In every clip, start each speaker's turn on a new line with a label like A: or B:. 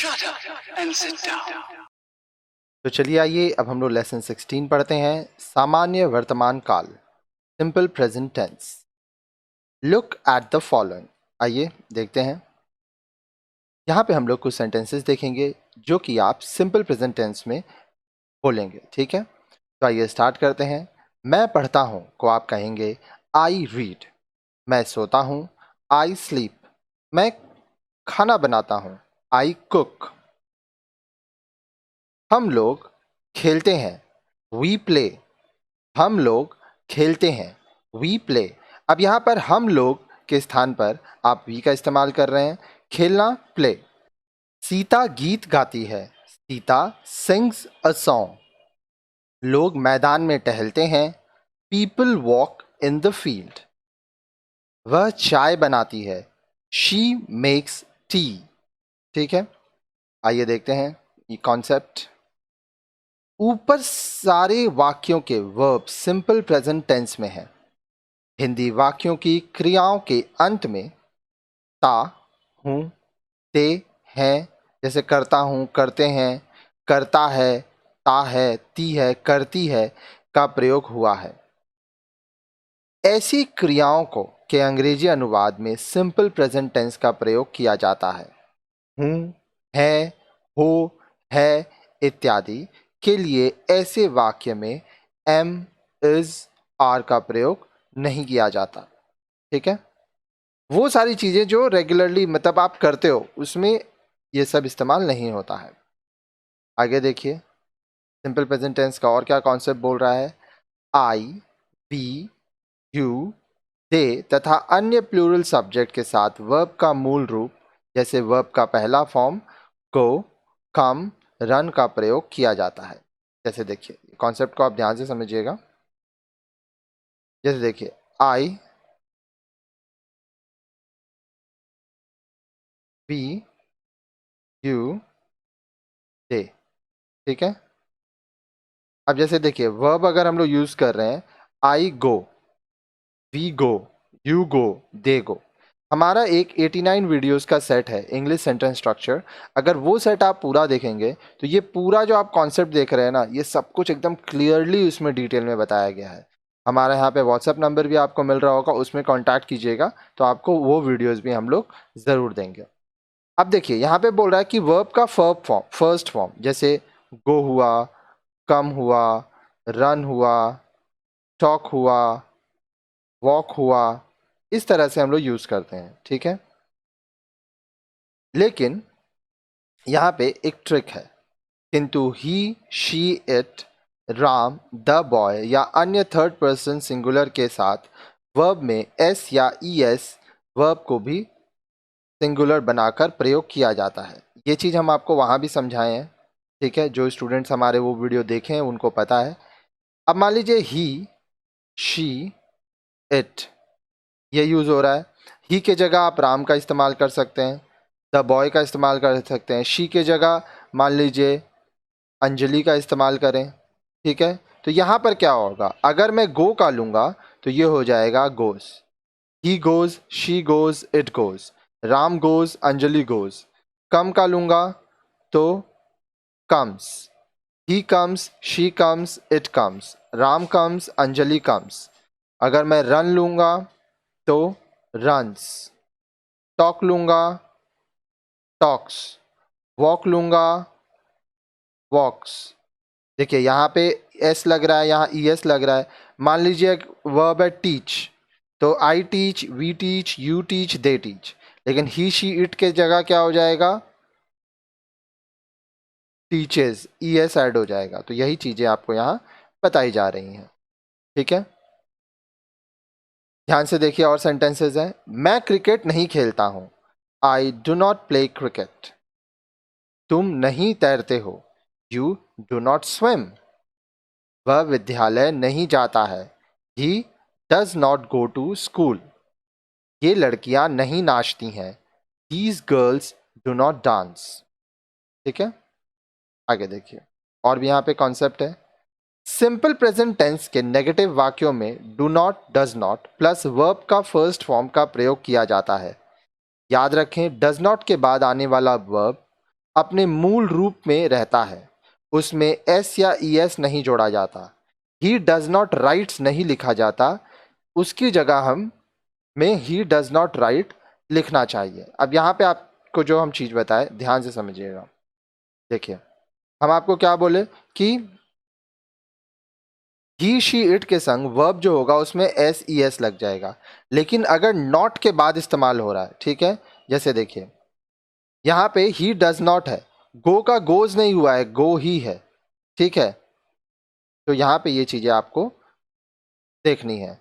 A: Shut up and sit down.
B: तो चलिए आइए अब हम लोग लेसन 16 पढ़ते हैं। सामान्य वर्तमान काल, simple present tense. Look at the following. आइए देखते हैं। यहाँ पे हम लोग कुछ सेंटेंसेस देखेंगे जो कि आप सिंपल प्रेजेंट टेंस में बोलेंगे, ठीक है। तो आइए स्टार्ट करते हैं। मैं पढ़ता हूँ को आप कहेंगे आई रीड। मैं सोता हूँ, आई स्लीप। मैं खाना बनाता हूँ, आई कुक। हम लोग खेलते हैं, वी प्ले। हम लोग खेलते हैं, वी प्ले। अब यहाँ पर हम लोग के स्थान पर आप वी का इस्तेमाल कर रहे हैं। खेलना प्ले। सीता गीत गाती है, सीता सिंग्स अ सॉन्ग। लोग मैदान में टहलते हैं, people walk in the field. वह चाय बनाती है, शी मेक्स टी। ठीक है, आइए देखते हैं ये कॉन्सेप्ट। ऊपर सारे वाक्यों के वर्ब सिंपल प्रेजेंट टेंस में है। हिंदी वाक्यों की क्रियाओं के अंत में ता, हूं, ते, हैं, जैसे करता हूं, करते हैं, करता है, ता है, ती है, करती है का प्रयोग हुआ है। ऐसी क्रियाओं को के अंग्रेजी अनुवाद में सिंपल प्रेजेंट टेंस का प्रयोग किया जाता है। हूं, है, हो, है इत्यादि के लिए ऐसे वाक्य में एम, इज, आर का प्रयोग नहीं किया जाता। ठीक है, वो सारी चीजें जो रेगुलरली मतलब आप करते हो उसमें ये सब इस्तेमाल नहीं होता है। आगे देखिए सिंपल प्रेजेंट टेंस का और क्या कॉन्सेप्ट बोल रहा है। आई, वी, यू, दे तथा अन्य प्लूरल सब्जेक्ट के साथ वर्ब का मूल रूप जैसे वर्ब का पहला फॉर्म गो, कम, रन का प्रयोग किया जाता है। जैसे देखिए कॉन्सेप्ट को आप ध्यान से समझिएगा। जैसे देखिए आई, वी, यू, दे। ठीक है, अब जैसे देखिए वर्ब अगर हम लोग यूज कर रहे हैं, आई गो, वी गो, यू गो, दे गो। हमारा एक 89 वीडियोस का सेट है इंग्लिश सेंटेंस स्ट्रक्चर। अगर वो सेट आप पूरा देखेंगे तो ये पूरा जो आप कॉन्सेप्ट देख रहे हैं ना, ये सब कुछ एकदम क्लियरली उसमें डिटेल में बताया गया है। हमारे यहाँ पे व्हाट्सएप नंबर भी आपको मिल रहा होगा, उसमें कॉन्टैक्ट कीजिएगा तो आपको वो वीडियोज भी हम लोग ज़रूर देंगे। अब देखिए यहाँ पे बोल रहा है कि वर्ब का फर्स्ट फॉर्म जैसे गो हुआ, कम हुआ, रन हुआ, टॉक हुआ, वॉक हुआ, इस तरह से हम लोग यूज करते हैं। ठीक है, लेकिन यहाँ पे एक ट्रिक है। किंतु he, she, it, Ram, the boy या अन्य थर्ड पर्सन सिंगुलर के साथ वर्ब में एस या ई एस वर्ब को भी सिंगुलर बनाकर प्रयोग किया जाता है। ये चीज़ हम आपको वहाँ भी समझाए हैं। ठीक है, जो स्टूडेंट्स हमारे वो वीडियो देखे हैं उनको पता है। अब मान लीजिए ही, शी, इट ये यूज हो रहा है। ही के जगह आप राम का इस्तेमाल कर सकते हैं, द बॉय का इस्तेमाल कर सकते हैं। शी के जगह मान लीजिए अंजलि का इस्तेमाल करें। ठीक है, तो यहाँ पर क्या होगा, अगर मैं गो का लूंगा तो ये हो जाएगा goes. He goes, she goes, it goes. Ram goes, Anjali goes. Come का लूंगा तो comes. He comes, she comes, it comes. Ram comes, Anjali comes. अगर मैं रन लूंगा तो रन्स। टॉक लूंगा टॉक्स। वॉक लूंगा वॉक्स। देखिए यहाँ पे एस लग रहा है, यहाँ ई एस लग रहा है। मान लीजिए वर्ब है टीच, तो I teach, we teach, you teach, they teach. लेकिन ही, शी, इट के जगह क्या हो जाएगा, टीचेस, ई एस ऐड हो जाएगा। तो यही चीजें आपको यहाँ बताई जा रही हैं। ठीक है, ध्यान से देखिए और सेंटेंसेस हैं। मैं क्रिकेट नहीं खेलता हूं, I do not play cricket. तुम नहीं तैरते हो, यू डू नॉट स्विम। वह विद्यालय नहीं जाता है, he does not go to school. ये लड़कियां नहीं नाचती हैं, these girls do not dance. ठीक है, आगे देखिए और भी यहाँ पे कॉन्सेप्ट है। सिंपल प्रेजेंट टेंस के नेगेटिव वाक्यों में do not, does not plus verb का फर्स्ट फॉर्म का प्रयोग किया जाता है। याद रखें डज नॉट के बाद आने वाला वर्ब अपने मूल रूप में रहता है, उसमें एस या ईएस नहीं जोड़ा जाता। ही डज नॉट राइट्स नहीं लिखा जाता, उसकी जगह हम में ही डज नॉट राइट लिखना चाहिए। अब यहाँ पे आपको जो हम चीज बताए ध्यान से समझिएगा। देखिए, हम आपको क्या बोले कि ही शी इट के संग वर्ब जो होगा उसमें एस ई एस लग जाएगा, लेकिन अगर नॉट के बाद इस्तेमाल हो रहा है, ठीक है, जैसे देखिए यहां पे ही डज नॉट है, गो का गोज नहीं हुआ है, गो ही है, ठीक है। तो यहां पे ये चीजें आपको देखनी है।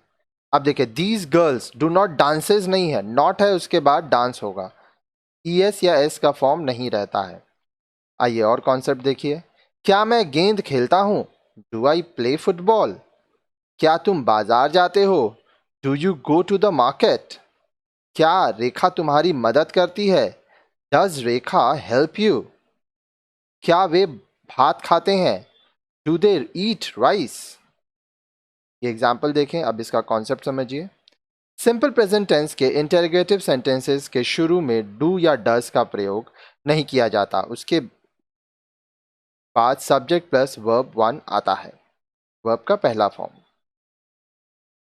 B: अब देखिए, these girls do not dances नहीं है, नॉट है उसके बाद डांस होगा, ई एस या एस का फॉर्म नहीं रहता है। आइए और कॉन्सेप्ट देखिए। क्या मैं गेंद खेलता हूं, डू आई प्ले फुटबॉल। क्या तुम बाजार जाते हो, do you go to the market. क्या रेखा तुम्हारी मदद करती है, डज रेखा हेल्प यू। क्या वे भात खाते हैं, डू दे ईट राइस। ये एग्जाम्पल देखें, अब इसका कॉन्सेप्ट समझिए। सिंपल प्रेजेंट टेंस के इंटेरोगेटिव सेंटेंसेस के शुरू में डू या डज का प्रयोग नहीं किया जाता, उसके बाद सब्जेक्ट प्लस वर्ब वन आता है, वर्ब का पहला फॉर्म।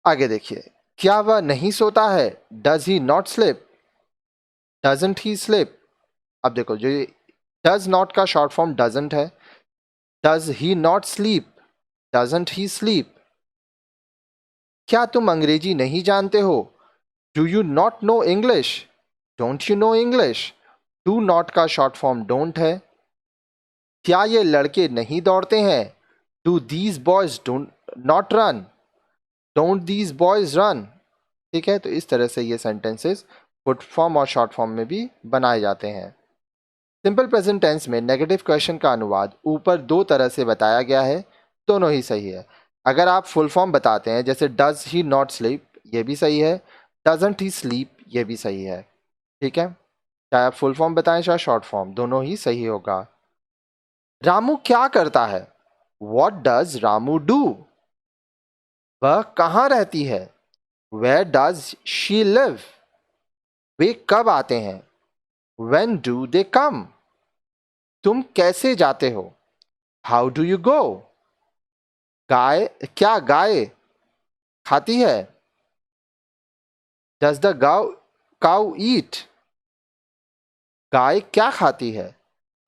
B: आगे देखिए, क्या वह नहीं सोता है, does he not slip, doesn't he slip. अब देखो, जो डज नॉट का शॉर्ट फॉर्म डजंट है, does he not sleep, doesn't he sleep. क्या तुम अंग्रेजी नहीं जानते हो, do you not know English, don't you no English. Do not का शॉर्ट फॉर्म डोंट है। क्या ये लड़के नहीं दौड़ते हैं, do these boys don't not run, don't these boys run. ठीक है, तो इस तरह से ये सेंटेंसेस फुट फॉर्म और शॉर्ट फॉर्म में भी बनाए जाते हैं। सिंपल प्रेजेंट टेंस में नेगेटिव क्वेश्चन का अनुवाद ऊपर दो तरह से बताया गया है, दोनों ही सही है। अगर आप फुल फॉर्म बताते हैं, जैसे डज ही नॉट स्लीप, ये भी सही है, डजंट ही स्लीप, ये भी सही है। ठीक है, चाहे आप फुल फॉर्म बताएं चाहे शॉर्ट फॉर्म, दोनों ही सही होगा। रामू क्या करता है, वॉट डज रामू डू। वह कहाँ रहती है, वेयर डज शी लिव। वे कब आते हैं, वेन डू दे कम। तुम कैसे जाते हो, हाउ डू यू गो। गाय क्या गाय खाती है, डज द गाउ काउ ईट। गाय क्या खाती है,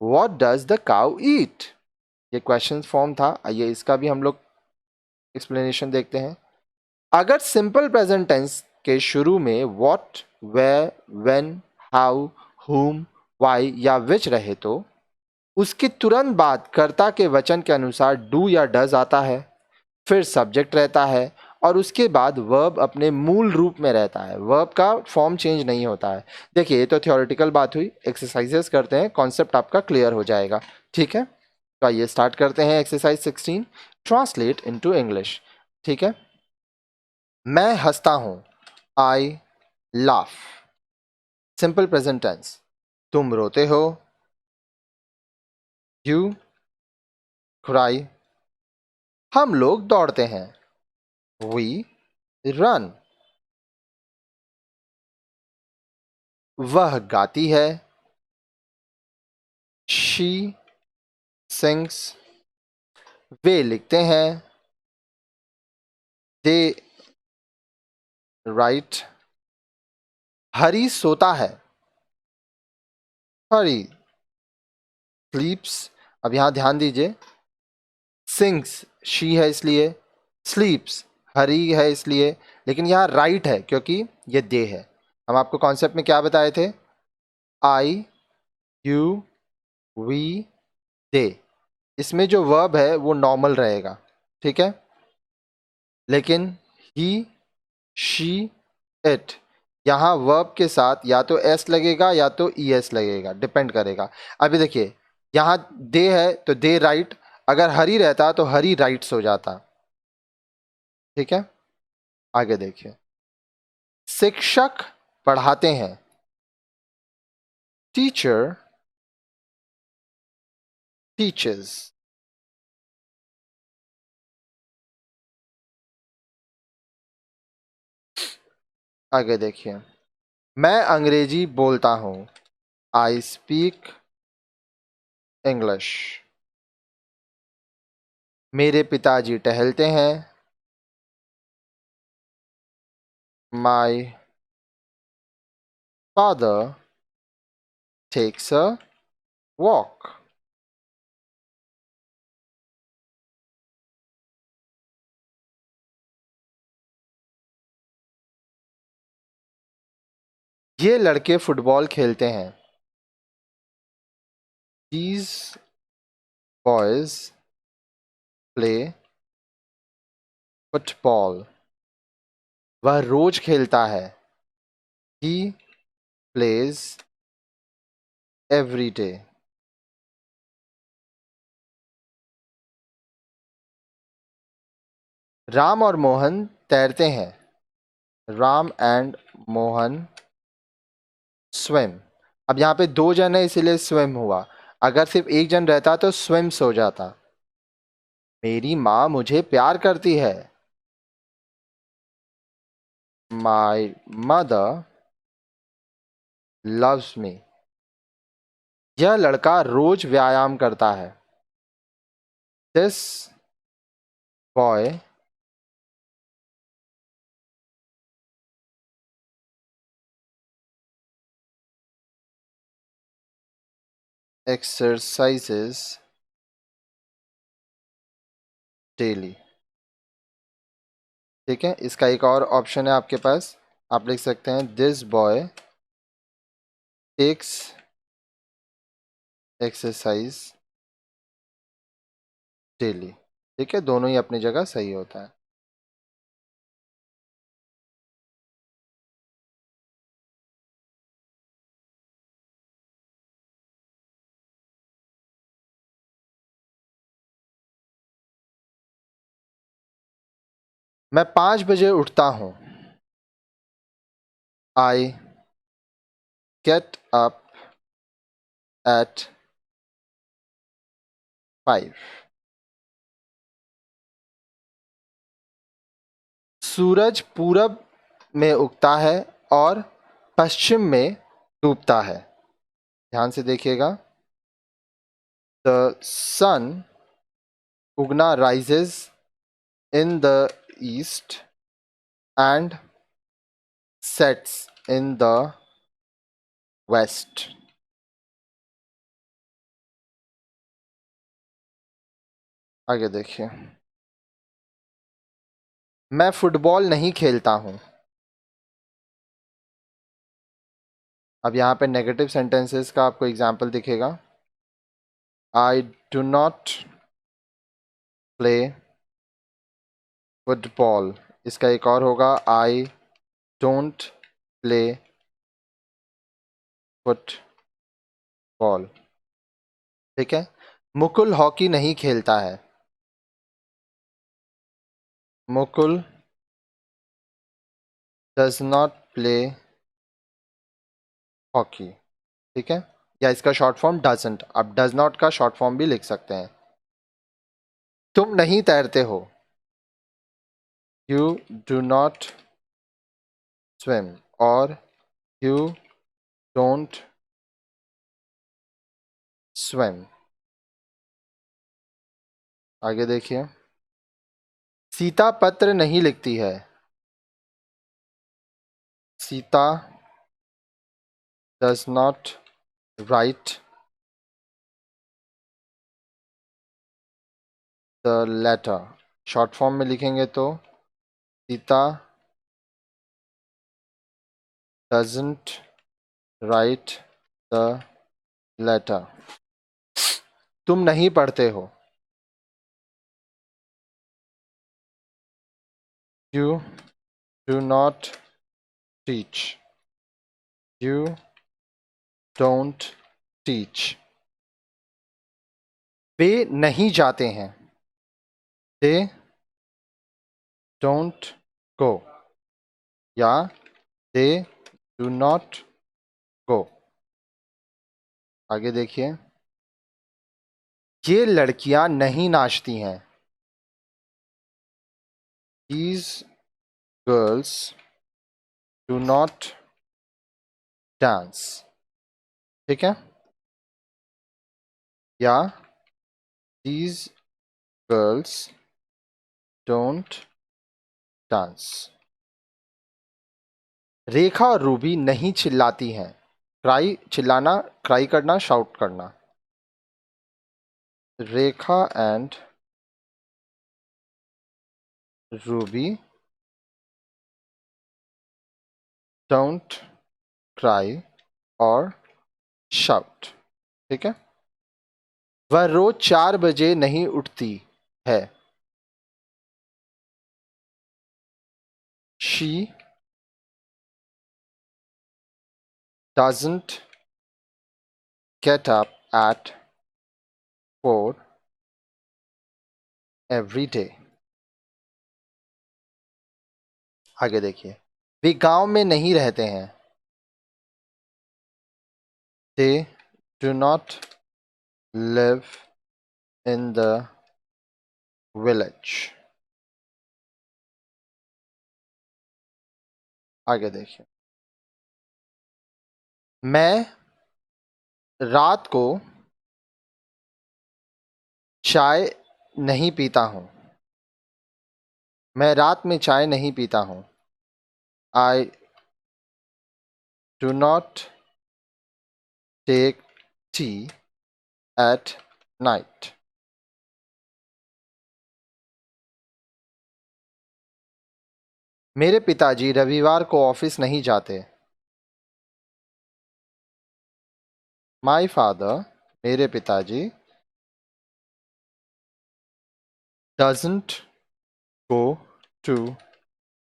B: वॉट डज द काउ ईट। ये क्वेश्चन फॉर्म था, आइए इसका भी हम लोग एक्सप्लेनेशन देखते हैं। अगर सिंपल प्रेजेंट टेंस के शुरू में व्हाट, वेयर, व्हेन, हाउ, हुम, व्हाई या विच रहे तो उसके तुरंत बाद कर्ता के वचन के अनुसार डू या डज आता है, फिर सब्जेक्ट रहता है और उसके बाद वर्ब अपने मूल रूप में रहता है, वर्ब का फॉर्म चेंज नहीं होता है। देखिए, ये तो थ्योरेटिकल बात हुई, एक्सरसाइजेस करते हैं, कॉन्सेप्ट आपका क्लियर हो जाएगा। ठीक है, तो आइए स्टार्ट करते हैं एक्सरसाइज 16, ट्रांसलेट इनटू इंग्लिश। ठीक है, मैं हंसता हूं, I laugh. Simple present tense, तुम रोते हो, यू क्राई। हम लोग दौड़ते हैं, वी रन। वह गाती है, शी सिंग्स। वे लिखते हैं, दे राइट। हरी सोता है, हरी स्लीप्स। अब यहां ध्यान दीजिए, सिंग्स शी है इसलिए, स्लीप्स हरी है इसलिए, लेकिन यहां राइट है क्योंकि ये दे है। हम आपको कॉन्सेप्ट में क्या बताए थे, आई, यू, वी, दे। इसमें जो वर्ब है वो नॉर्मल रहेगा, ठीक है, लेकिन ही, शी, इट, यहां वर्ब के साथ या तो एस लगेगा या तो ई एस लगेगा, डिपेंड करेगा। अभी देखिए, यहां दे है तो दे राइट, अगर हरी रहता तो हरी राइट्स हो जाता। ठीक है, आगे देखिए, शिक्षक पढ़ाते हैं, टीचर टीचर्स। आगे देखिए, मैं अंग्रेजी बोलता हूं, आई स्पीक इंग्लिश। मेरे पिताजी टहलते हैं। My father takes a walk. ये लड़के फुटबॉल खेलते हैं। These boys play football. वह रोज खेलता है। He plays every day. Ram और मोहन तैरते हैं। Ram and Mohan swim. अब यहाँ पे दो जन है इसीलिए स्विम हुआ। अगर सिर्फ एक जन रहता तो स्विम्स हो जाता। मेरी माँ मुझे प्यार करती है। My mother loves me. यह लड़का रोज व्यायाम करता है। This boy exercises daily। ठीक है, इसका एक और ऑप्शन है आपके पास। आप लिख सकते हैं this boy takes exercise daily. ठीक है, दोनों ही अपनी जगह सही होता है। मैं 5 बजे उठता हूँ। I get up at 5। सूरज पूरब में उगता है और पश्चिम में डूबता है। ध्यान से देखिएगा। द सन उगना rises in the east and sets in the west. आगे देखिए। मैं फुटबॉल नहीं खेलता हूँ। अब यहाँ पे नेगेटिव सेंटेंसेस का आपको एग्जाम्पल दिखेगा। I do not play football. इसका एक और होगा आई डोंट प्ले फुटबॉल। ठीक है। मुकुल हॉकी नहीं खेलता है। Mukul does not play hockey. ठीक है, या इसका शॉर्ट फॉर्म डजंट। आप डज नॉट का शॉर्ट फॉर्म भी लिख सकते हैं। तुम नहीं तैरते हो। यू डू नॉट स्विम और यू डोंट स्विम। आगे देखिए। सीता पत्र नहीं लिखती है। Sita does not write the letter. Short form में लिखेंगे तो Sita doesn't write the letter. तुम नहीं पढ़ते हो। You do not teach. You don't teach. वे नहीं जाते हैं। दे डोंट गो या दे डू नॉट गो। आगे देखिए। ये लड़कियां नहीं नाचती हैं। These girls do not dance। ठीक है, या these girls don't dance. रेखा और रूबी नहीं चिल्लाती हैं. क्राई चिल्लाना, क्राई करना, शाउट करना. रेखा एंड रूबी डोंट क्राई और शाउट. ठीक है. वह रोज 4 बजे नहीं उठती है. She doesn't get up at 4 every day. आगे देखिए. वे गांव में नहीं रहते हैं. They do not live in the village. आगे देखिए. मैं रात को चाय नहीं पीता हूँ. मैं रात में चाय नहीं पीता हूँ. I do not take tea at night. मेरे पिताजी रविवार को ऑफिस नहीं जाते. My father, मेरे पिताजी, doesn't go to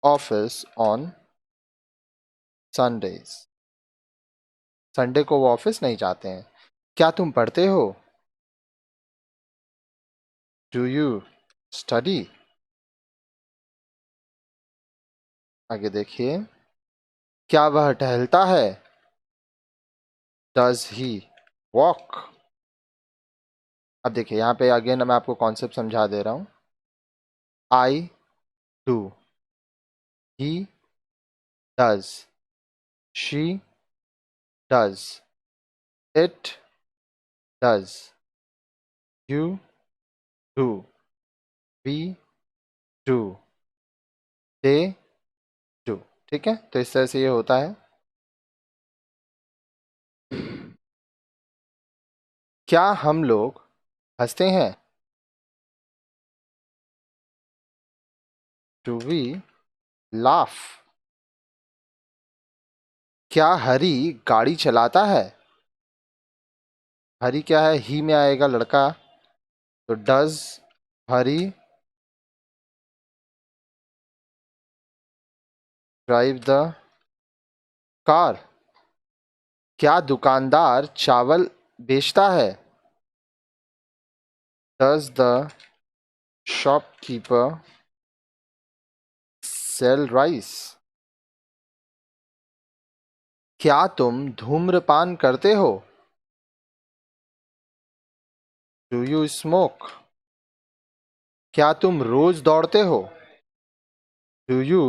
B: office on Sundays. Sunday को वो ऑफिस नहीं जाते हैं. क्या तुम पढ़ते हो? Do you study? आगे देखिए. क्या वह टहलता है? Does he walk? अब देखिए यहाँ पे अगेन मैं आपको कॉन्सेप्ट समझा दे रहा हूँ. I do. He does. She does. It does. You do. We do. They do. ठीक है. तो इस तरह से ये होता है. क्या हम लोग हंसते हैं? Do we laugh? क्या हरी गाड़ी चलाता है? हरी क्या है? ही में आएगा लड़का. तो does Hari drive the car? क्या दुकानदार चावल बेचता है? Does the shopkeeper sell rice? क्या तुम धूम्रपान करते हो? Do you smoke? क्या तुम रोज दौड़ते हो? Do you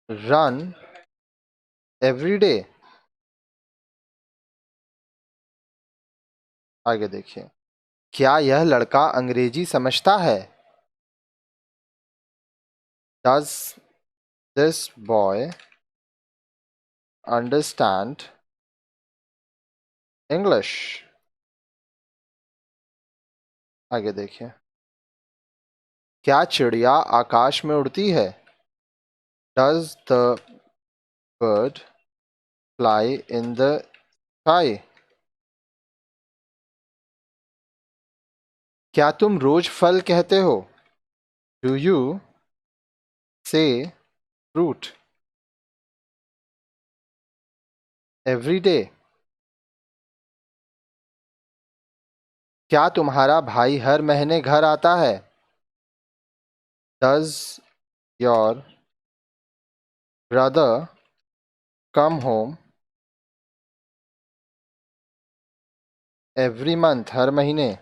B: run every day? आगे देखिए. क्या यह लड़का अंग्रेजी समझता है? Does this boy understand English? आगे देखिए. क्या चिड़िया आकाश में उड़ती है? Does the bird fly in the sky? क्या तुम रोज फल कहते हो? Do you say fruit every day? क्या तुम्हारा भाई हर महीने घर आता है? Does your brother come home every month? हर महीने.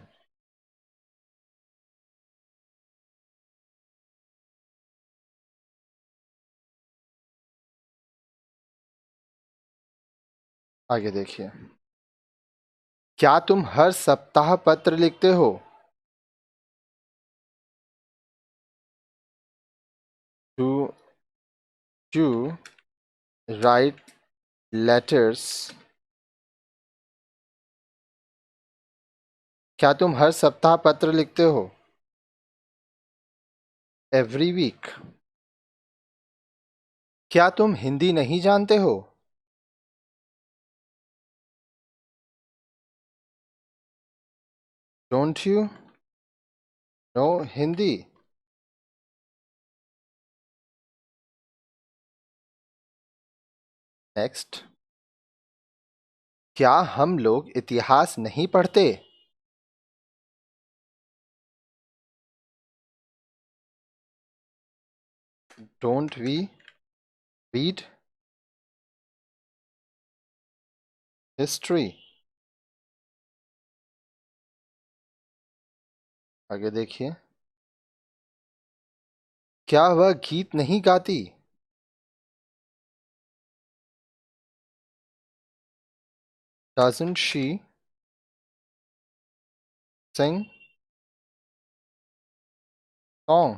B: आगे देखिए. क्या तुम हर सप्ताह पत्र लिखते हो? Do you write letters? क्या तुम हर सप्ताह पत्र लिखते हो? Every week? क्या तुम हिंदी नहीं जानते हो? Don't you know Hindi? Next, क्या हम लोग इतिहास नहीं पढ़ते? Don't we read history? आगे देखिए, क्या वह गीत नहीं गाती? Doesn't she sing song?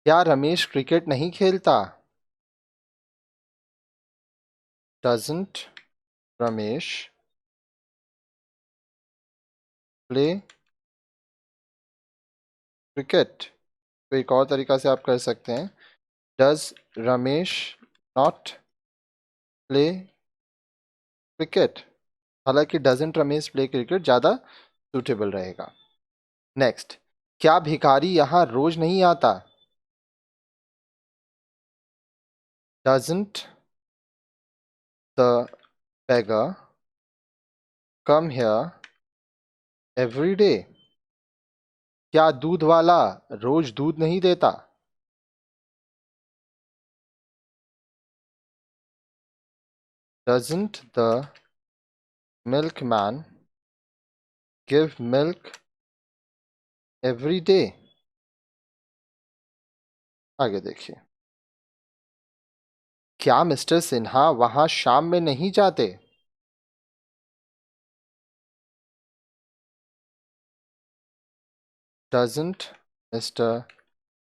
B: क्या रमेश क्रिकेट नहीं खेलता? Doesn't Ramesh play cricket? तो एक और तरीका से आप कर सकते हैं, does Ramesh not play cricket? हालांकि डजंट रमेश प्ले क्रिकेट ज़्यादा सूटेबल रहेगा। नेक्स्ट, क्या भिखारी यहाँ रोज नहीं आता? Doesn't the beggar come here every day? क्या दूध वाला रोज दूध नहीं देता? Doesn't the milkman give milk every day? आगे देखिए, क्या मिस्टर सिन्हा वहां शाम में नहीं जाते? Doesn't Mr.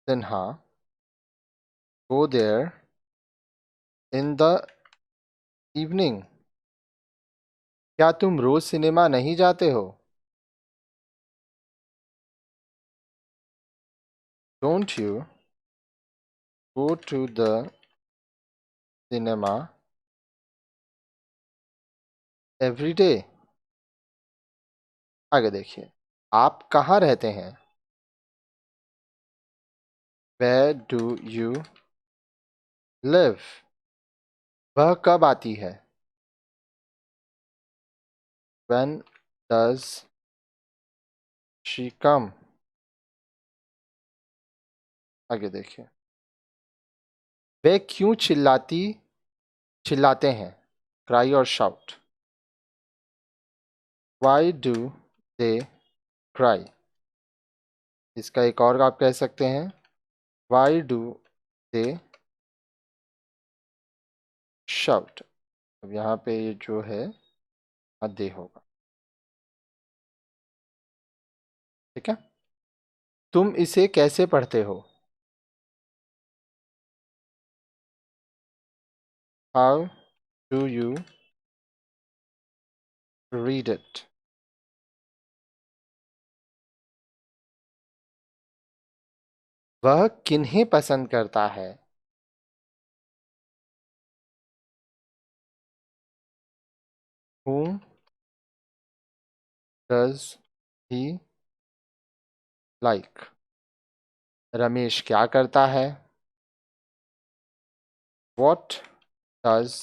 B: Sinha go there in the evening? क्या तुम रोज सिनेमा नहीं जाते हो? Don't you go to the cinema every day? आगे देखिए, आप कहाँ रहते हैं? Where do you live? वह कब आती है? When does she come? आगे देखिए, वे क्यों चिल्लाते हैं? Cry or shout? Why do they cry? इसका एक और आप कह सकते हैं, Why do they shout? अब यहाँ पे ये जो है दे होगा, ठीक है। तुम इसे कैसे पढ़ते हो? How do you read it? वह किन्हें पसंद करता है? Whom does he like? Ramesh क्या करता है? What does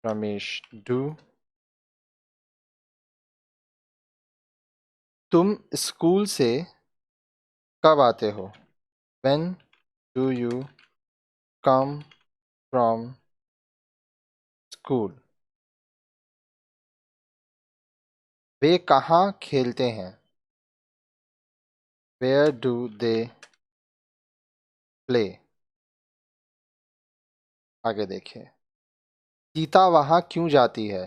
B: Ramesh do? तुम स्कूल से कब आते हो? When do you come from school? वे कहाँ खेलते हैं? Where do they play? आगे देखिए, सीता वहां क्यों जाती है?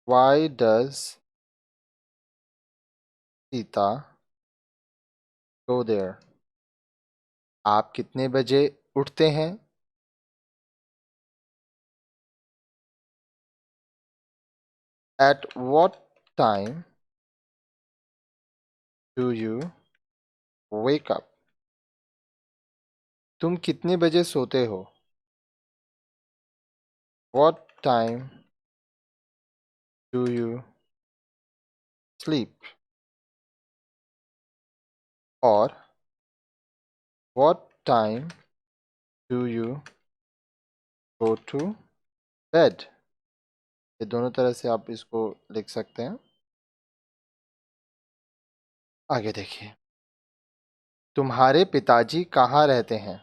B: Why does Sita go there? आप कितने बजे उठते हैं? At what time do you wake up? तुम कितने बजे सोते हो? What time do you sleep? और what time do you go to bed? ये दोनों तरह से आप इसको लिख सकते हैं। आगे देखिए, तुम्हारे पिताजी कहाँ रहते हैं?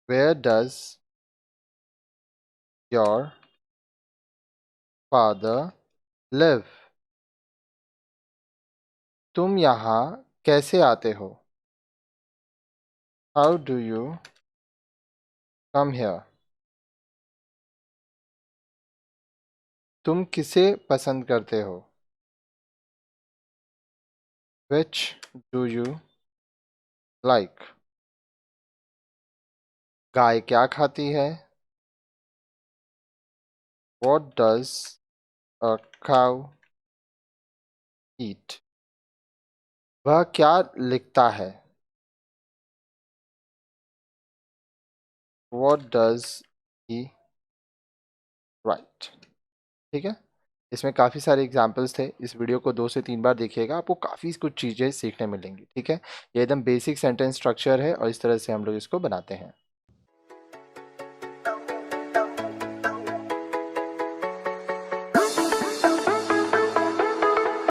B: Where does your father live? तुम यहाँ कैसे आते हो? How do you come here? तुम किसे पसंद करते हो? Which do you like? गाय क्या खाती है? What does a cow eat? वह क्या लिखता है? What does he write? ठीक है, इसमें काफ़ी सारे एग्जाम्पल्स थे। इस वीडियो को 2 से 3 बार देखिएगा, आपको काफ़ी कुछ चीज़ें सीखने मिलेंगी। ठीक है, ये एकदम बेसिक सेंटेंस स्ट्रक्चर है और इस तरह से हम लोग इसको बनाते हैं।